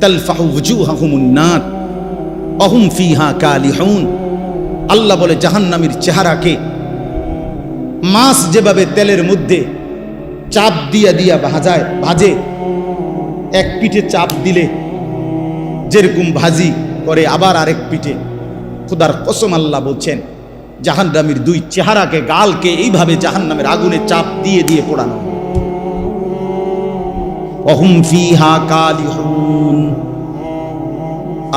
তালফাহু ওয়ুজুহাহুমুন নার ওয়া হুম ফিহা কালিহুন। আল্লাহ বলে জাহান্নামীর চেহারাকে মাছ যেভাবে তেলের মধ্যে চাপ দিয়া ভাজে, এক পিঠে চাপ দিলে যেরকম ভাজি করে আবার আরেক পিঠে, খোদার কসম আল্লাহ বলছেন জাহান্নামীর দুই চেহারাকে, গালকে এইভাবে জাহান্নামের আগুনে চাপ দিয়ে পোড়ানো। ওহুম ফিহা কালিহুন।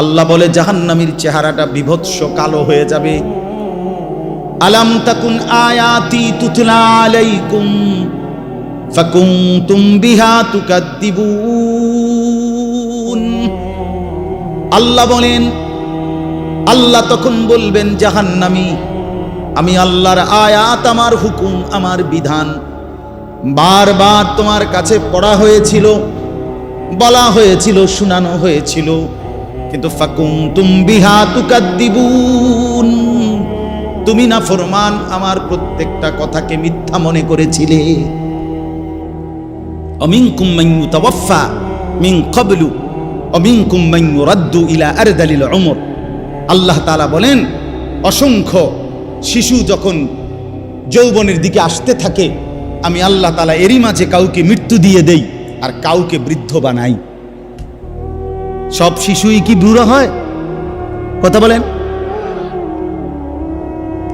আল্লাহ বলে জাহান্নামীর চেহারাটা বিভৎস কালো হয়ে যাবে। আলাম তাকুন আয়াতি তুতলা আলাইকুম ফাকুনতুম বিহা তুকাদ্দিবুন। আল্লাহ বলেন, আল্লাহ তখন বলবেন জাহান্নামী, আমি আল্লাহর আয়াত, আমার হুকুম, আমার বিধান বারবার তোমার কাছে পড়া হয়েছিল, বলা হয়েছিল, শোনানো হয়েছিল, কিন্তু ফাকুনতুম বিহা তুকাদ্দিবুন, তুমি না ফরমান আমার প্রত্যেকটা কথাকে মিথ্যা মনে করেছিলে। অমিনকুম মান ইউতাওয়াফা মিন ক্বাবলু অমিনকুম মান ইউরাদ্দু ইলা আরদালিল উমর। আল্লাহ তাআলা বলেন, অসংখ্য শিশু যখন যৌবনের দিকে আসতে থাকে, আমি আল্লাহ তাআলা এরই মাঝে কাউকে মৃত্যু দিয়ে দেই আর কাউকে বৃদ্ধ বানাই। সব শিশুই কি বুড়ো হয়? কথা বলেন।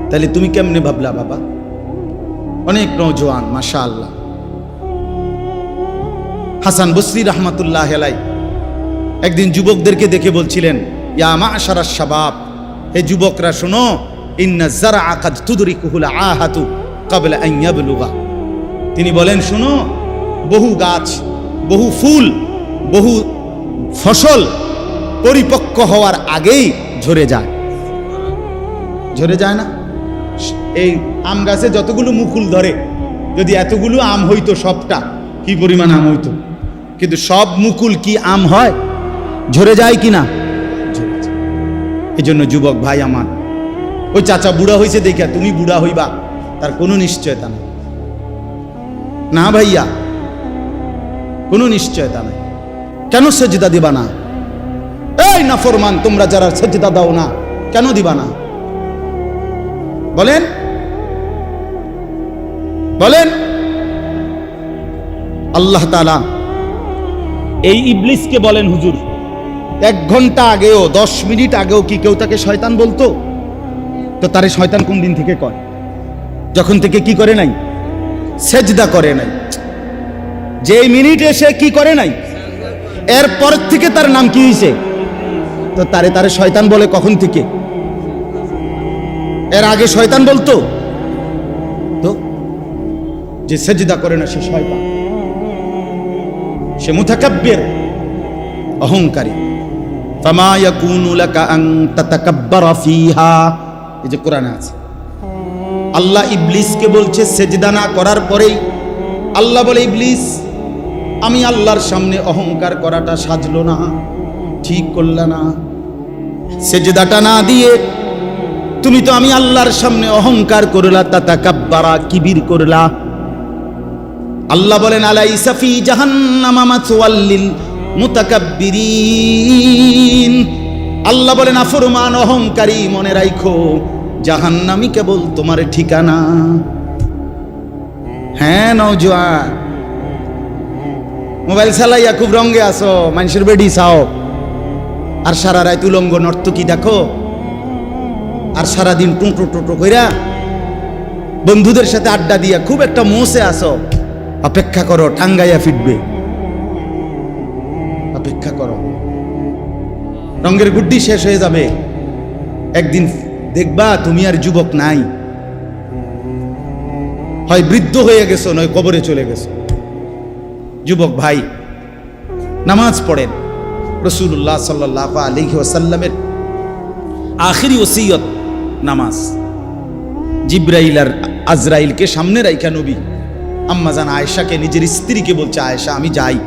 তাহলে তুমি কেমনে ভাবলা বাবা? অনেক নওজোয়ান মাশাআল্লাহ। হাসান বসরি রাহমাতুল্লাহ আলাইহি একদিন যুবকদেরকে দেখে বলছিলেন, ইয়া মা'শারাশ শাবাব, হে যুবকরা শোনো, ইন্না যারআ কাদ তুদরিকুহুল আহাতু ক্বাবলা আন ইয়াবলুগা। তিনি বলেন, শোনো, বহু গাছ, বহু ফুল, বহু ফসল পরিপক্ক হওয়ার আগেই ঝরে যায়। ঝরে যায় না? এই আম গাছে যতগুলো মুকুল ধরে, যদি এতগুলো আম হইতো সবটা, কি পরিমাণ আম হইতো, কিন্তু সব মুকুল কি আম হয়? ঝরে যায় কি না? এই জন্য যুবক ভাই আমার, ওই চাচা বুড়া হয়েছে দেখা তুমি বুড়া হইবা তার কোনো নিশ্চয়তা নেই। না ভাইয়া, কোনো নিশ্চয়তা নেই। কেন সেজদা দিবা না? এই নাফরমান তোমরা যারা সেজদা দাও না, কেন দিবা না? বলেন বলেন। আল্লাহ তাআলা এই ইবলিসকে বলেন, হুজুর 1 ঘন্টা আগেও 10 মিনিট আগেও কি কেউ তাকে শয়তান বলতো? তো তারে শয়তান কোন দিন থেকে কয়? যখন থেকে কি করে নাই? সেজদা করে নাই। যে মিনিটে সে কি করে নাই, এরপর থেকে তার নাম কি হয়েছে? তো তারে শয়তান বলে কখন থেকে? এর আগে শয়তান বলতো? তো যে সেজদা করে না সে শয়তান, সে মুতাকাব্বির, অহংকারী। ফামা ইয়াকুনু লাকা আন তাতাকাব্বারা ফিহা, এই যে কোরআনে আছে। আল্লাহ ইবলিসকে বলছে সেজদা না করার পরেই আল্লাহ বলে, ইবলিস, আমি আল্লাহর সামনে অহংকার করাটা সাজলো না, ঠিক করলা না। সেজদাটা না দিয়ে তুমি তো আমি আল্লাহর সামনে অহংকার করলা, তাতাকাব্বারা, কিবির করলা। আল্লাহ বলেন, আলাইসা ফি জাহান্নামা মাসওয়াল লিল মুতাকাব্বিরিন। আল্লাহ বলেন, নাফরমান, অহংকারী, মনে রাখো জাহান্নামই কেবল তোমার ঠিকানা। হ্যাঁ নওজোয়ান, মোবাইল চালাইয়া খুব রঙে আসো, মানুষের বেডি চাও, আর সারা রাত উলঙ্গ নর্তকী দেখো, আর সারাদিন টুঁটো টুঁটো কইরা বন্ধুদের সাথে আড্ডা দিয়া খুব একটা মোসে আসো। অপেক্ষা করো, টাঙ্গাইয়া ফিটবে। অপেক্ষা করো, রঙের গুড্ডি শেষ হয়ে যাবে, একদিন দেখবা তুমি আর যুবক নাই, হয় বৃদ্ধ হয়ে গেছো, নয় কবরে চলে গেছো। যুবক ভাই, নামাজ পড়েন। রাসূলুল্লাহ সাল্লাল্লাহু আলাইহি ওয়াসাল্লামের আখিরি ওসিয়ত নামাজ। জিবরাইল আর আজরাইলকে সামনে রাইখা নবী আম্মা জান আয়েশাকে, নিজের স্ত্রীকে বলছে, আয়েশা, আমি যাই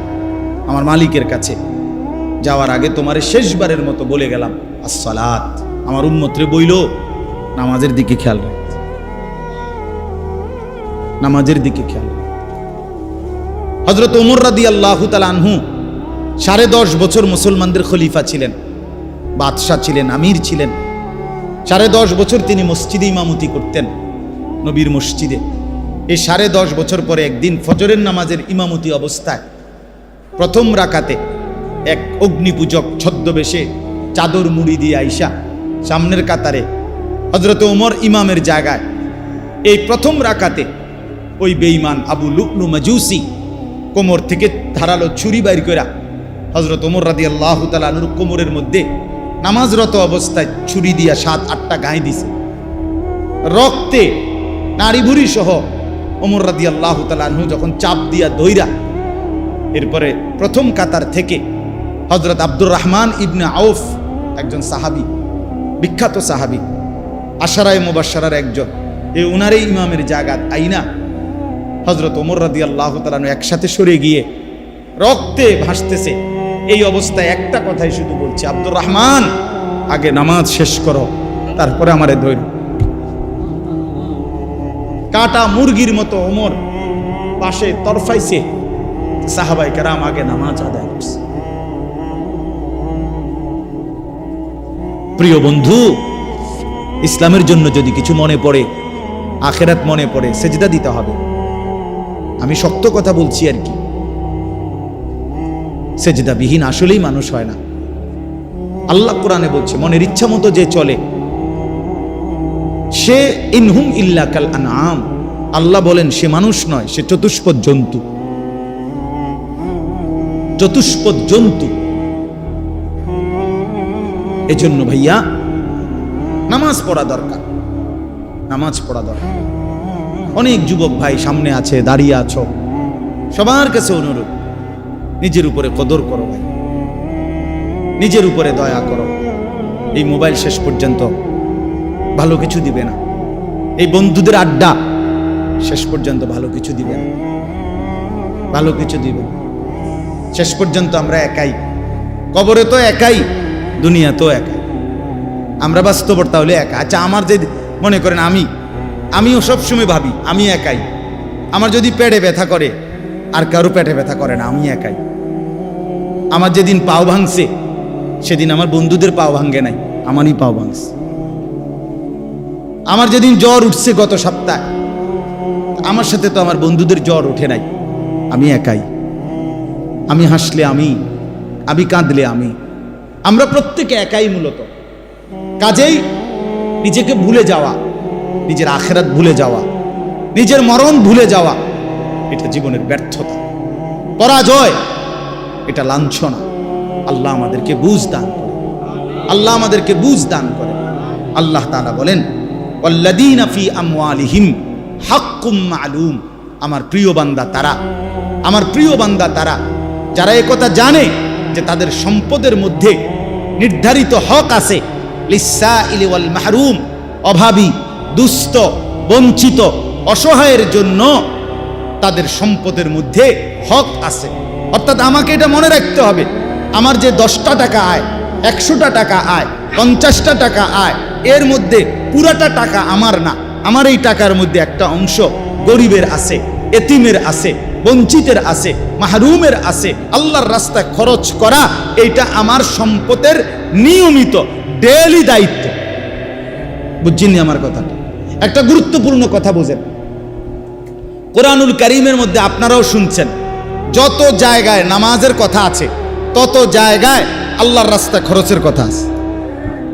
আমার মালিকের কাছে, যাওয়ার আগে তোমারে শেষবারের মতো বলে গেলাম, আসসালাত। আমার উম্মতরে বইল নামাজের দিকে খেয়াল রাখতে, নামাজের দিকে খেয়াল। হযরত ওমর রাদিয়াল্লাহু তাআলা আনহু 10.5 বছর মুসলমানদের খলিফা ছিলেন, বাদশাহ ছিলেন, আমির ছিলেন। 10.5 বছর তিনি মসজিদে ইমামতি করতেন, নবীর মসজিদে। এই 10.5 বছর পরে একদিন ফজরের নামাজের ইমামতি অবস্থায় প্রথম রাকাতে এক অগ্নিপূজক ছদ্মবেশে চাদর মুড়ি দিয়ে আইসা সামনের কাতারে হযরত ওমর ইমামের জায়গায় এই প্রথম রাকাতে ওই বেঈমান আবু লু'লু মাজুসি কোমর থেকে ধারালো ছুরি বাইর কইরা হযরত ওমর রাদিয়াল্লাহু তাআলা আনহুর কোমরের মধ্যে নামাজরত অবস্থায় ছুরি দিয়া 7-8টা গায়ে দিছে। রক্তে নাড়ি ভুড়ি সহ ওমর রাদিয়াল্লাহু তাআলা আনহু যখন চাপ দিয়া দইরা, এরপরে প্রথম কাতার থেকে হযরত আব্দুর রহমান ইবনে আউফ, একজন সাহাবী, বিখ্যাত সাহাবী, আশারায়ে মুবাশশারার একজন, এই উনারই ইমামের জায়গা আইনা হযরত ওমর রাদিয়াল্লাহু তাআলা আনহু একসাথে সরে গিয়ে রক্তে ভাসতেছে। এই অবস্থায় একটা কথাই শুধু বলছে, আব্দুর রহমান, আগে নামাজ শেষ করো, তারপরে আমারে ধৈর। কাটা মুরগির মতো ওমর পাশে তরফাইছে, সাহাবায়ে কেরাম আগে নামাজ আদায় করছে। প্রিয় বন্ধু, ইসলামের জন্য যদি কিছু মনে পড়ে, আখিরাত মনে পড়ে, সেজদা দিতে হবে। আমি শক্ত কথা বলছি আর কি, সেজদাবিহীন আসলেই মানুষ হয় না। আল্লাহ কোরআনে বলছে, মনের ইচ্ছা মতো যে চলে সে ইনহুম ইল্লা কাল আনআম। আল্লাহ বলেন সে মানুষ নয়, সে চতুষ্পদ জন্তু। চতুষ্পদ জন্তু। এজন্য ভাইয়া নামাজ পড়া দরকার, নামাজ পড়া দরকার। অনেক যুবক ভাই সামনে আছে, দাঁড়িয়ে আছো, সবার কাছে অনুরোধ, নিজের উপরে কদর করো ভাই, নিজের উপরে দয়া করো। এই মোবাইল শেষ পর্যন্ত ভালো কিছু দিবে না, এই বন্ধুদের আড্ডা শেষ পর্যন্ত ভালো কিছু দিবে না, ভালো কিছু দিবে না। শেষ পর্যন্ত আমরা একাই, কবরে তো একাই, দুনিয়া তো একাই। আমরা বাস্তবতা হলে একা। আচ্ছা, আমার যে মনে করেন আমিও সবসময় ভাবি আমি একাই। আমার যদি পেটে ব্যথা করে, আর কারো পেটে ব্যথা করে না, আমি একাই। আমার যেদিন পাও ভাঙছে, সেদিন আমার বন্ধুদের পাও ভাঙে নাই, আমারই পাও ভাঙছে। আমার যেদিন জ্বর উঠছে গত সপ্তাহে, আমার সাথে তো আমার বন্ধুদের জ্বর ওঠে নাই, আমি একাই। আমি হাসলে আমি কাঁদলে আমি। আমরা প্রত্যেকে একাই মূলত। কাজেই নিজেকে ভুলে যাওয়া, নিজের আখিরাত ভুলে যাওয়া, নিজের মরণ ভুলে যাওয়া, এটা জীবনের ব্যর্থতা, পরাজয়, এটা লাঞ্ছনা। আল্লাহ আমাদেরকে বুঝ দান করে, আল্লাহ আমাদেরকে বুঝ দান করে। আল্লাহ তাআলা বলেন, ওয়াল্লাযীনা ফী আমওয়ালিহিম হাক্কুম মা'লুম। আমার প্রিয় বান্দা তারা, আমার প্রিয় বান্দা তারা যারা একথা জানে যে তাদের সম্পদের মধ্যে নির্ধারিত হক আছে। লিসসাইলি ওয়াল মাহরুম, অভাবী, দুস্থ, বঞ্চিত, অসহায়ের জন্য তাদের সম্পদের মধ্যে হক আছে। অর্থাৎ আমাকে এটা মনে রাখতে হবে, আমার যে 10টা টাকা আয়, 100টা টাকা আয়, 50টা টাকা আয়, এর মধ্যে পুরাটা টাকা আমার না। আমার এই টাকার মধ্যে একটা অংশ গরিবের আছে, এতিমের আছে, বঞ্চিতের আছে, মাহরুমের আছে। আল্লাহর রাস্তায় খরচ করা এইটা আমার সম্পদের নিয়মিত ডেইলি দায়িত্ব। বুঝছেননি আমার কথাটা? একটা গুরুত্বপূর্ণ কথা বুঝেন, কোরআনুল কারীমের মধ্যে আপনারাও শুনছেন, যত জায়গায় নামাজের কথা আছে তত জায়গায় আল্লাহর রাস্তায় খরচের কথা আছে।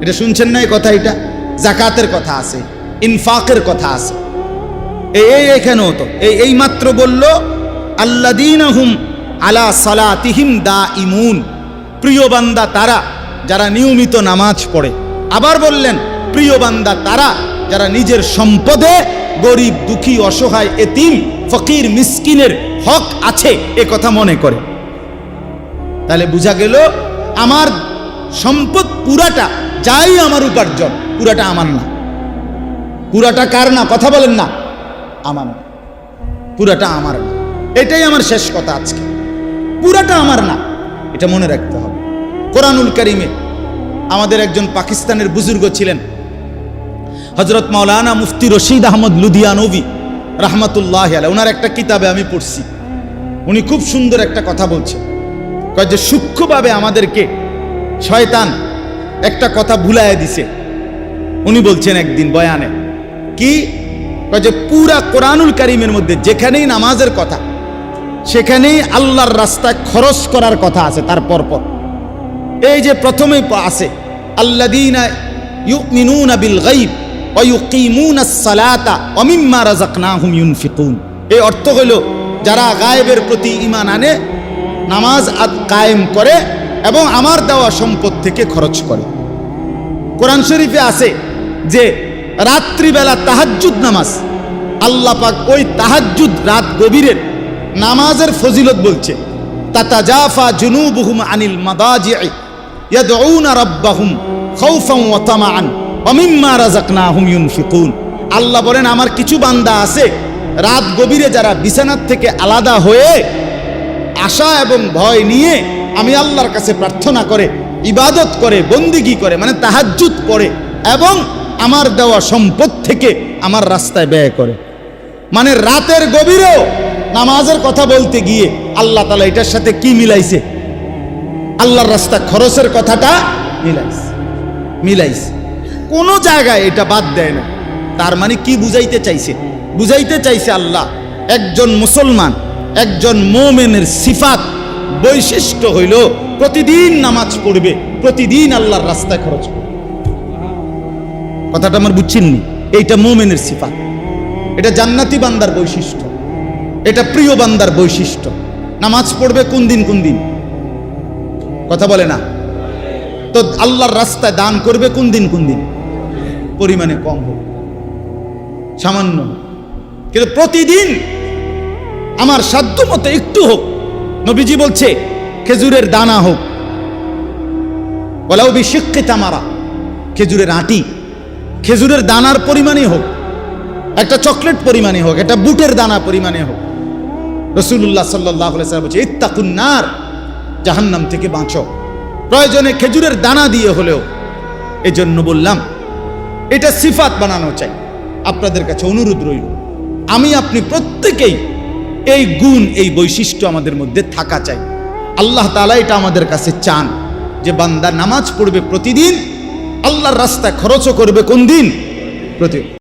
এটা শুনছেন না? এই কথা, এটা যাকাতের কথা আছে, ইনফাকের কথা আছে। এখানেও তো এই মাত্র বলল, আল্লাযীনা হুম আলা সালাতিহিম দাঈমুন। প্রিয় বান্দা তারা যারা নিয়মিত নামাজ পড়ে। আবার বললেন, প্রিয় বান্দা তারা যারা নিজের সম্পদে গরিব, দুঃখী, অসহায়, এতিম, ফকির, মিসকিনের হক আছে এ কথা মনে করে। তাহলে বোঝা গেল আমার সম্পদ পুরাটা, যাই আমার উপার্জন, পুরাটা আমার না। পুরাটা কার না? কথা বলেন না। আমার না, পুরাটা আমার না। এটাই আমার শেষ কথা আজকে, পুরাটা আমার না, এটা মনে রাখতে হবে। কোরআনুল কারীমে আমাদের একজন পাকিস্তানের বুজুর্গ ছিলেন, হযরত মাওলানা মুফতি রশিদ আহমদ লুধিয়ানভী রাহমাতুল্লাহি আলাইহি। ওনার একটা কিতাবে আমি পড়ছি, উনি খুব সুন্দর একটা কথা বলছেন। কয় যে সূক্ষ্মভাবে আমাদেরকে শয়তান একটা কথা ভুলাইয়া দিছে। উনি বলছেন একদিন বয়ানে, কি কয় যে পুরা কোরআনুল কারীমের মধ্যে যেখানেই নামাজের কথা সেখানেই আল্লাহর রাস্তায় খরচ করার কথা আছে। তার পরপর এই যে প্রথমেই আছে আল্লাযীনা ইউমিনুনা বিল গায়ব ওয়া ইউকিমুনাস সালাতা ওয়া মিম্মা রাযাকনাহুম ইউনফিকুন। এই অর্থ হলো যারা গায়েবের প্রতি ঈমান আনে, নামাজ কায়েম করে এবং আমার দেওয়া সম্পদ থেকে খরচ করে। কোরআন শরীফে আছে যে রাত্রিবেলা তাহাজ্জুদ নামাজ, আল্লাহ পাক ওই তাহাজ্জুদ রাত গভীরের নামাজের ফজিলত বলছে, তাতাজাফা জুনুবুহুম আনিল মাদাজি'i ইয়াদউনা রাব্বাহুম খাউফান ওয়া তামাআন ওয়া মিম্মা রাযাকনাহুম ইউনফিকুন। আল্লাহ বলেন আমার কিছু বান্দা আছে রাত গভীরে যারা বিছানার থেকে আলাদা হয়ে আশা এবং ভয় নিয়ে আমি আল্লাহর কাছে প্রার্থনা করে, ইবাদত করে, বন্দিগি করে, মানে তাহাজ্জুদ পড়ে এবং আমার দেওয়া সম্পদ থেকে আমার রাস্তায় ব্যয় করে। মানে রাতের গভীরেও নামাজের কথা বলতে গিয়ে আল্লাহ তাআলা এটার সাথে কি মিলাইছে? আল্লাহর রাস্তা খরচের কথাটা মিলাইছে। কোন জায়গায় এটা বাদ দেয় না। তার মানে কি বুঝাইতে চাইছে? বুঝাইতে চাইছে আল্লাহ একজন মুসলমান, একজন মুমিনের সিফাত, বৈশিষ্ট্য হইল প্রতিদিন নামাজ পড়বে, প্রতিদিন আল্লাহর রাস্তায় খরচ করবে। কথাটা আমার বুঝছেননি? এইটা মুমিনের সিফাত, এটা জান্নাতি বান্দার বৈশিষ্ট্য, এটা প্রিয় বান্দার বৈশিষ্ট্য। নামাজ পড়বে কোন দিন কোন দিন, কথা বলে না তো। আল্লাহর রাস্তায় দান করবে কোন দিন কোন দিন, পরিমাণে কম হোক, সামান্য হোক, কিন্তু প্রতিদিন আমার সাধ্য মতো একটু হোক। নবীজি বলছে খেজুরের দানা হোক, ওয়ালাউ বিশিক্কি তামারা, খেজুরের আটি, খেজুরের দানার পরিমাণে হোক, একটা চকলেট পরিমাণে হোক, একটা বুটের দানা পরিমাণে হোক। রাসূলুল্লাহ সাল্লাল্লাহু আলাইহি ওয়াসাল্লাম বলছে ইত্তাকুন নার, জাহান্নাম থেকে বাঁচো, প্রয়োজনে খেজুরের দানা দিয়ে হলেও। এজন্য বললাম এটা সিফাত বানানো চাই। আপনাদের কাছে অনুরোধ রইল, আমি আপনি প্রত্যেকেই এই গুণ, এই বৈশিষ্ট্য আমাদের মধ্যে থাকা চাই। আল্লাহ তাআলা এটা আমাদের কাছে চান যে বান্দা নামাজ পড়বে প্রতিদিন, আল্লাহর রাস্তায় খরচও করবে কোন দিন, প্রতিদিন।